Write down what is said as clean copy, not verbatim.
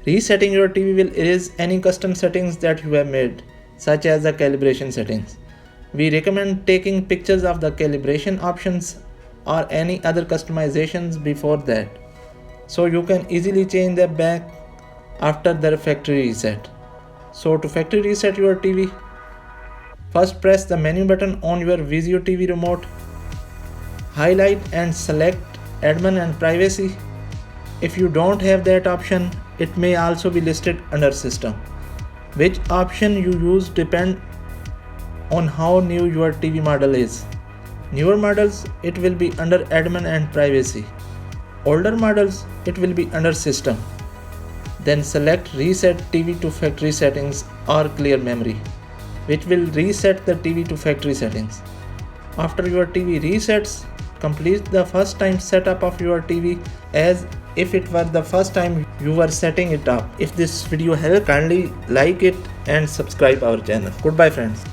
Resetting your TV will erase any custom settings that you have made, such as the calibration settings. We recommend taking pictures of the calibration options or any other customizations before that, so you can easily change them back after the factory reset. So to factory reset your TV, first press the menu button on your Vizio TV remote, highlight and select admin and privacy. If you don't have that option, it may also be listed under system. Which option you use depend on how new your TV model is. Newer models, it will be under admin and privacy. Older models, it will be under system. Then select reset TV to factory settings or clear memory, which will reset the TV to factory settings. After your TV resets, complete the first time setup of your TV as if it were the first time you were setting it up. If this video helped, kindly like it and subscribe our channel. Goodbye friends.